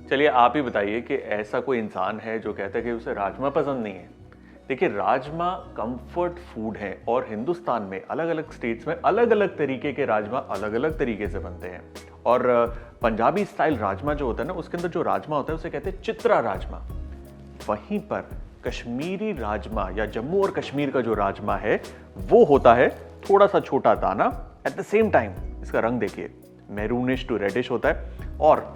चलिए आप ही बताइए कि ऐसा कोई इंसान है जो कहता है कि उसे राजमा पसंद नहीं है। देखिए राजमा कंफर्ट फूड है और हिंदुस्तान में अलग अलग स्टेट्स में अलग अलग तरीके के राजमा अलग अलग तरीके से बनते हैं। और पंजाबी स्टाइल राजमा जो होता है ना, उसके अंदर जो राजमा होता है उसे कहते हैं चित्रा राजमा। वहीं पर कश्मीरी राजमा या जम्मू और कश्मीर का जो राजमा है वो होता है थोड़ा सा छोटा दाना, एट द सेम टाइम इसका रंग देखिए मैरूनिश टू रेडिश होता है। और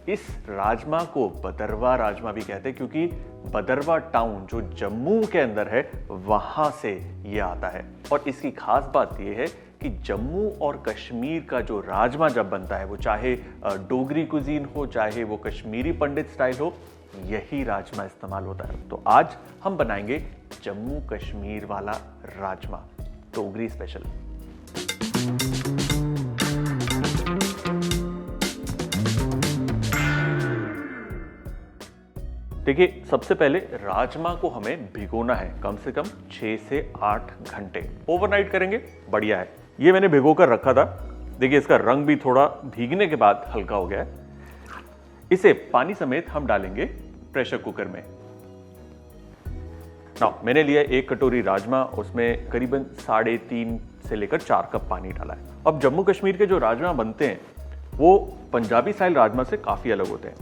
इस राजमा को बदरवा राजमा भी कहते हैं क्योंकि बदरवा टाउन जो जम्मू के अंदर है वहां से ये आता है। और इसकी खास बात यह है कि जम्मू और कश्मीर का जो राजमा जब बनता है वो चाहे डोगरी कुजीन हो चाहे वो कश्मीरी पंडित स्टाइल हो, यही राजमा इस्तेमाल होता है। तो आज हम बनाएंगे जम्मू कश्मीर वाला राजमा, डोगरी स्पेशल। देखिए सबसे पहले राजमा को हमें भिगोना है कम से कम 6 से 8 घंटे। ओवरनाइट करेंगे बढ़िया है। ये मैंने भिगो कर रखा था। देखिए इसका रंग भी थोड़ा भीगने के बाद हल्का हो गया है। इसे पानी समेत हम डालेंगे प्रेशर कुकर में। मैंने लिया 1 कटोरी राजमा, उसमें करीबन 3.5 से लेकर 4 कप पानी डाला है। अब जम्मू कश्मीर के जो राजमा बनते हैं वो पंजाबी स्टाइल राजमा से काफी अलग होते हैं,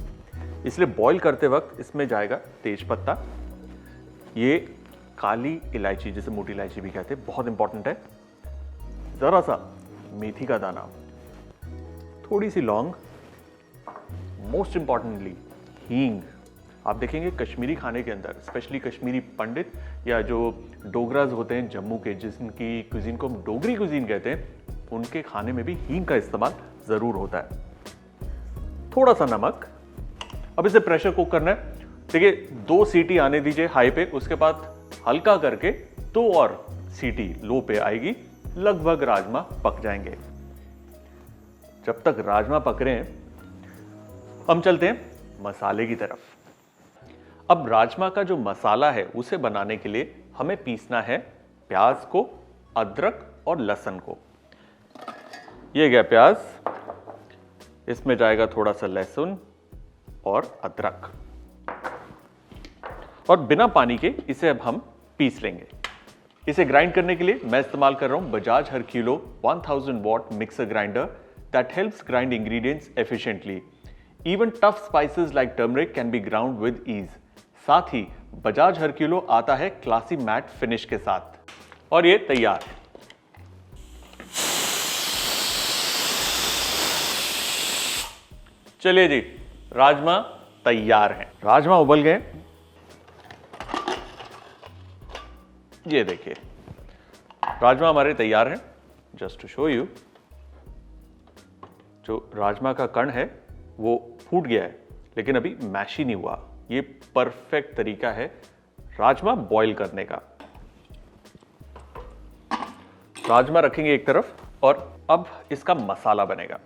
इसलिए बॉईल करते वक्त इसमें जाएगा तेज पत्ता, ये काली इलायची जिसे मोटी इलायची भी कहते हैं, बहुत इंपॉर्टेंट है, जरा सा मेथी का दाना, थोड़ी सी लौंग, मोस्ट इंपॉर्टेंटली हींग। आप देखेंगे कश्मीरी खाने के अंदर स्पेशली कश्मीरी पंडित या जो डोगराज होते हैं जम्मू के, जिनकी कुजीन को हम डोगरी कुजीन कहते हैं, उनके खाने में भी हींग का इस्तेमाल जरूर होता है। थोड़ा सा नमक। अब इसे प्रेशर कुक करना है। देखिए 2 सीटी आने दीजिए हाई पे, उसके बाद हल्का करके 2 और सीटी लो पे आएगी, लगभग राजमा पक जाएंगे। जब तक राजमा पक रहे हैं हम चलते हैं मसाले की तरफ। अब राजमा का जो मसाला है उसे बनाने के लिए हमें पीसना है प्याज को, अदरक और लहसुन को। ये गया प्याज, इसमें जाएगा थोड़ा सा लहसुन और अदरक, और बिना पानी के इसे अब हम पीस लेंगे। इसे ग्राइंड करने के लिए मैं इस्तेमाल कर रहा हूं Bajaj Herculo 1000 watt mixer grinder that helps grind ingredients efficiently. Even tough spices like turmeric can be ground with ease. साथ ही बजाज हरक्यूलो आता है क्लासी मैट फिनिश के साथ। और ये तैयार। चलिए जी, राजमा तैयार हैं। राजमा उबल गए, ये देखिए राजमा हमारे तैयार हैं। जस्ट टू शो यू, जो राजमा का कण है वो फूट गया है लेकिन अभी मैश ही नहीं हुआ। ये परफेक्ट तरीका है राजमा बॉईल करने का। राजमा रखेंगे एक तरफ और अब इसका मसाला बनेगा।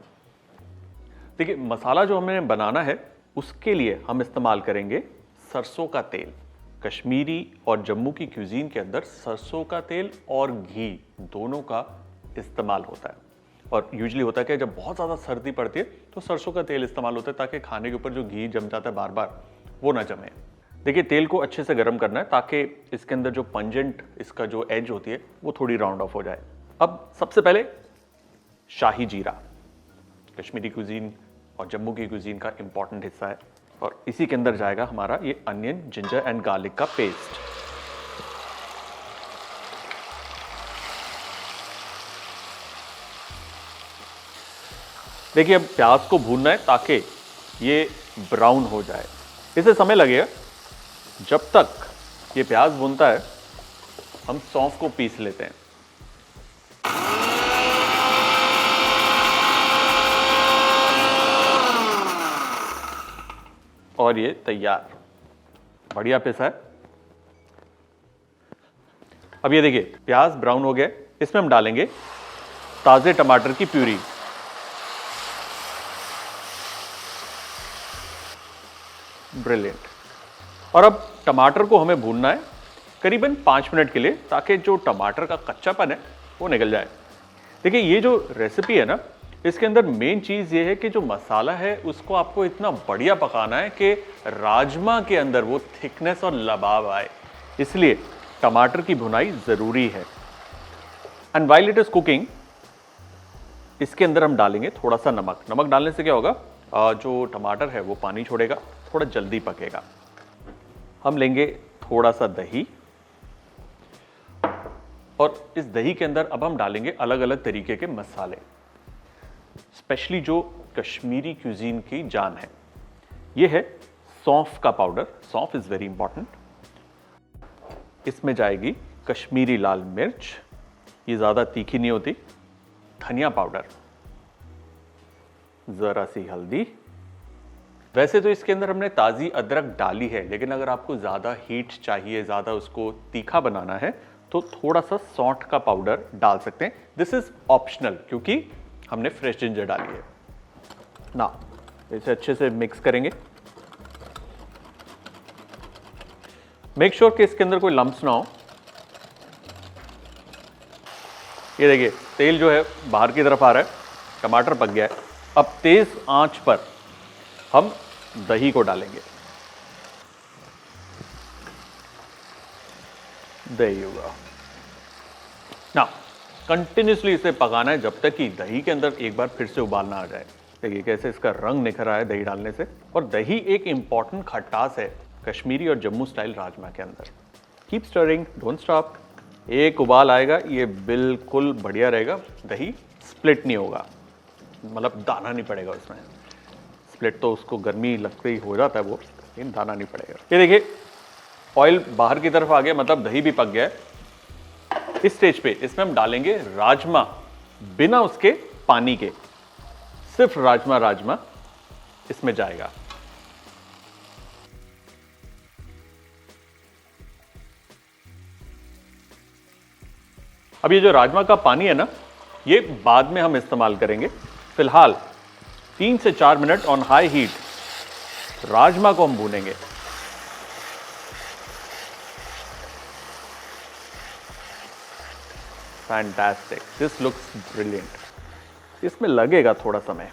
देखिए मसाला जो हमें बनाना है उसके लिए हम इस्तेमाल करेंगे सरसों का तेल। कश्मीरी और जम्मू की क्यूजीन के अंदर सरसों का तेल और घी दोनों का इस्तेमाल होता है। और यूजुअली होता है कि जब बहुत ज़्यादा सर्दी पड़ती है तो सरसों का तेल इस्तेमाल होता है ताकि खाने के ऊपर जो घी जम जाता है बार बार वो ना जमे। देखिए तेल को अच्छे से गर्म करना है ताकि इसके अंदर जो पंजेंट इसका जो एज होती है वो थोड़ी राउंड ऑफ हो जाए। अब सबसे पहले शाही जीरा, कश्मीरी कुजीन और जम्मू की कुजीन का इंपॉर्टेंट हिस्सा है, और इसी के अंदर जाएगा हमारा ये अनियन, जिंजर एंड गार्लिक का पेस्ट। देखिए अब प्याज को भूनना है ताकि ये ब्राउन हो जाए। इसे समय लगेगा। जब तक ये प्याज भूनता है हम सौंफ को पीस लेते हैं। और ये तैयार, बढ़िया पिसा है। अब ये देखिए प्याज ब्राउन हो गया, इसमें हम डालेंगे ताजे टमाटर की प्यूरी। ब्रिलियंट। और अब टमाटर को हमें भूनना है करीबन 5 मिनट के लिए ताकि जो टमाटर का कच्चापन है वो निकल जाए। देखिए ये जो रेसिपी है ना, इसके अंदर मेन चीज ये है कि जो मसाला है उसको आपको इतना बढ़िया पकाना है कि राजमा के अंदर वो थिकनेस और लबाव आए, इसलिए टमाटर की भुनाई जरूरी है। And while it is cooking, इसके अंदर हम डालेंगे थोड़ा सा नमक। नमक डालने से क्या होगा, जो टमाटर है वो पानी छोड़ेगा, थोड़ा जल्दी पकेगा। हम लेंगे थोड़ा सा दही, और इस दही के अंदर अब हम डालेंगे अलग अलग तरीके के मसाले, स्पेशली जो कश्मीरी क्यूजीन की जान है। ये है सौंफ का पाउडर, सौंफ इज वेरी इंपॉर्टेंट। इसमें जाएगी कश्मीरी लाल मिर्च, ये ज्यादा तीखी नहीं होती। धनिया पाउडर, जरा सी हल्दी। वैसे तो इसके अंदर हमने ताजी अदरक डाली है, लेकिन अगर आपको ज्यादा हीट चाहिए, ज्यादा उसको तीखा बनाना है, तो थोड़ा सा सौंठ का पाउडर डाल सकते हैं। दिस इज ऑप्शनल, क्योंकि हमने फ्रेश जिंजर डाली है ना। इसे अच्छे से मिक्स करेंगे। मेक श्योर कि इसके अंदर कोई लम्प्स ना हो। ये देखिए तेल जो है बाहर की तरफ आ रहा है, टमाटर पक गया है। अब तेज आंच पर हम दही को डालेंगे। दही होगा ना, कंटिन्यूसली इसे पकाना है जब तक कि दही के अंदर एक बार फिर से उबाल ना आ जाए। देखिए कैसे इसका रंग निखर आया है दही डालने से। और दही एक इंपॉर्टेंट खटास है कश्मीरी और जम्मू स्टाइल राजमा के अंदर। Keep stirring, don't stop. एक उबाल आएगा, ये बिल्कुल बढ़िया रहेगा। दही स्प्लिट नहीं होगा, मतलब दाना नहीं पड़ेगा उसमें। स्प्लिट तो उसको गर्मी लगते ही हो जाता है वो, लेकिन दाना नहीं पड़ेगा। ये देखिए ऑयल बाहर की तरफ आ गया, मतलब दही भी पक गया है। इस स्टेज पे इसमें हम डालेंगे राजमा, बिना उसके पानी के। सिर्फ राजमा इसमें जाएगा। अब ये जो राजमा का पानी है ना, ये बाद में हम इस्तेमाल करेंगे। फिलहाल 3 से 4 minute on high heat rajma को हम भूनेंगे। Fantastic, this looks brilliant. इसमें लगेगा थोड़ा समय।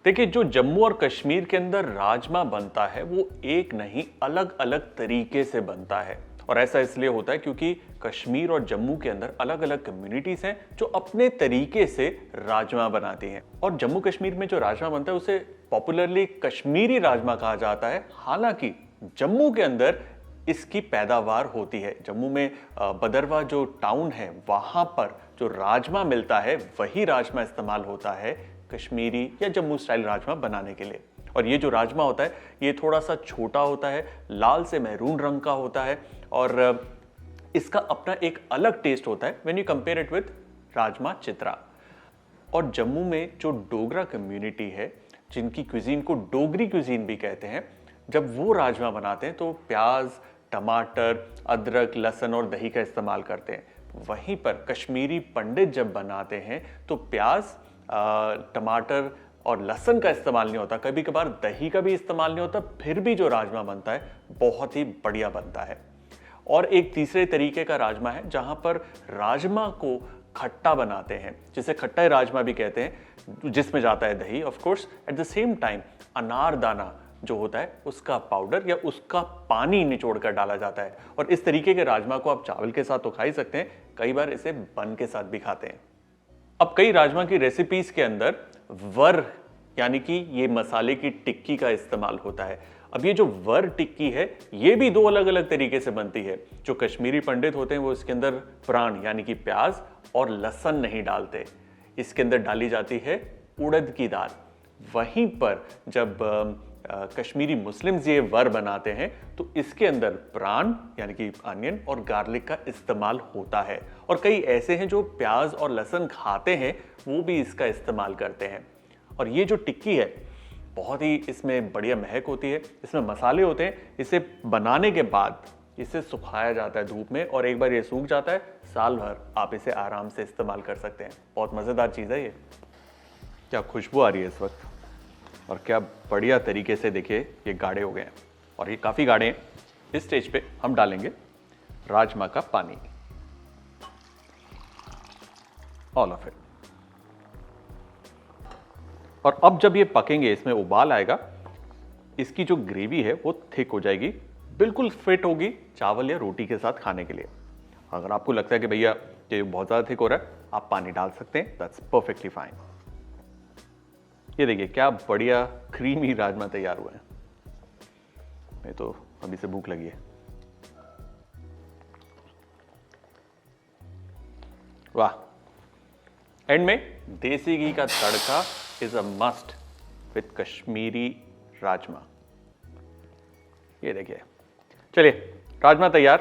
देखिए जो जम्मू और कश्मीर के अंदर राजमा बनता है वो एक नहीं अलग अलग तरीके से बनता है। और ऐसा इसलिए होता है क्योंकि कश्मीर और जम्मू के अंदर अलग अलग कम्युनिटीज हैं जो अपने तरीके से राजमा बनाती हैं। और जम्मू कश्मीर में जो राजमा बनता है उसे पॉपुलरली कश्मीरी राजमा कहा जाता है। हालांकि जम्मू के अंदर इसकी पैदावार होती है। जम्मू में बदरवा जो टाउन है वहां पर जो राजमा मिलता है वही राजमा इस्तेमाल होता है कश्मीरी या जम्मू स्टाइल राजमा बनाने के लिए। और ये जो राजमा होता है ये थोड़ा सा छोटा होता है, लाल से मैरून रंग का होता है और इसका अपना एक अलग टेस्ट होता है when you compare it with rajma Chitra. और जम्मू में जो डोगरा कम्युनिटी है जिनकी क्विजीन को डोगरी क्विजीन भी कहते हैं, जब वो राजमा बनाते हैं तो प्याज, टमाटर, अदरक, लहसुन और दही का इस्तेमाल करते हैं। वहीं पर कश्मीरी पंडित जब बनाते हैं तो प्याज, टमाटर और लहसुन का इस्तेमाल नहीं होता, कभी कभार दही का भी इस्तेमाल नहीं होता, फिर भी जो राजमा बनता है बहुत ही बढ़िया बनता है। और एक तीसरे तरीके का राजमा है जहां पर राजमा को खट्टा बनाते हैं, जिसे खट्टा राजमा भी कहते हैं, जिसमें जाता है दही of course. At the same time अनारदाना जो होता है उसका पाउडर या उसका पानी निचोड़ कर डाला जाता है। और इस तरीके के राजमा को आप चावल के साथ तो खा ही सकते हैं, कई बार इसे बन के साथ भी खाते हैं। अब कई राजमा की रेसिपीज के अंदर वर यानी कि ये मसाले की टिक्की का इस्तेमाल होता है। अब ये जो वर टिक्की है ये भी दो अलग अलग तरीके से बनती है। जो कश्मीरी पंडित होते हैं वो इसके अंदर प्राण यानी कि प्याज और लहसुन नहीं डालते, इसके अंदर डाली जाती है उड़द की दाल। वहीं पर जब कश्मीरी मुस्लिम्स ये वर बनाते हैं तो इसके अंदर प्राण यानी कि अनियन और गार्लिक का इस्तेमाल होता है। और कई ऐसे हैं जो प्याज और लहसुन खाते हैं वो भी इसका इस्तेमाल करते हैं। और ये जो टिक्की है बहुत ही इसमें बढ़िया महक होती है, इसमें मसाले होते हैं। इसे बनाने के बाद इसे सुखाया जाता है धूप में, और एक बार ये सूख जाता है साल भर आप इसे आराम से इस्तेमाल कर सकते हैं। बहुत मज़ेदार चीज़ है ये। क्या खुशबू आ रही है इस वक्त, और क्या बढ़िया तरीके से देखिए ये गाढ़े हो गए हैं, और ये काफ़ी गाढ़े हैं। इस स्टेज पे हम डालेंगे राजमा का पानी, ऑल ऑफ इट। और अब जब ये पकेंगे, इसमें उबाल आएगा, इसकी जो ग्रेवी है वो थिक हो जाएगी, बिल्कुल फिट होगी चावल या रोटी के साथ खाने के लिए। अगर आपको लगता है कि भैया ये बहुत ज़्यादा थिक हो रहा है, आप पानी डाल सकते हैं, दैट्स परफेक्टली फाइन। ये देखिए क्या बढ़िया क्रीमी राजमा तैयार हुए हैं। मैं तो अभी से भूख लगी है। वाह। एंड में देसी घी का तड़का is a must with Kashmiri rajma. ये देखिए, चलिए राजमा तैयार,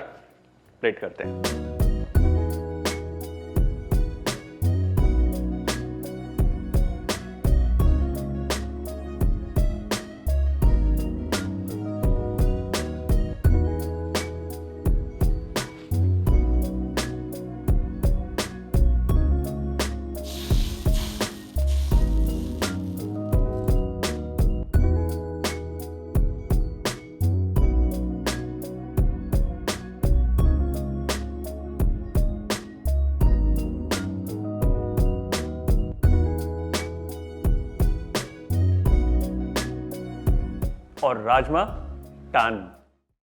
प्लेट करते हैं। और राजमा टन।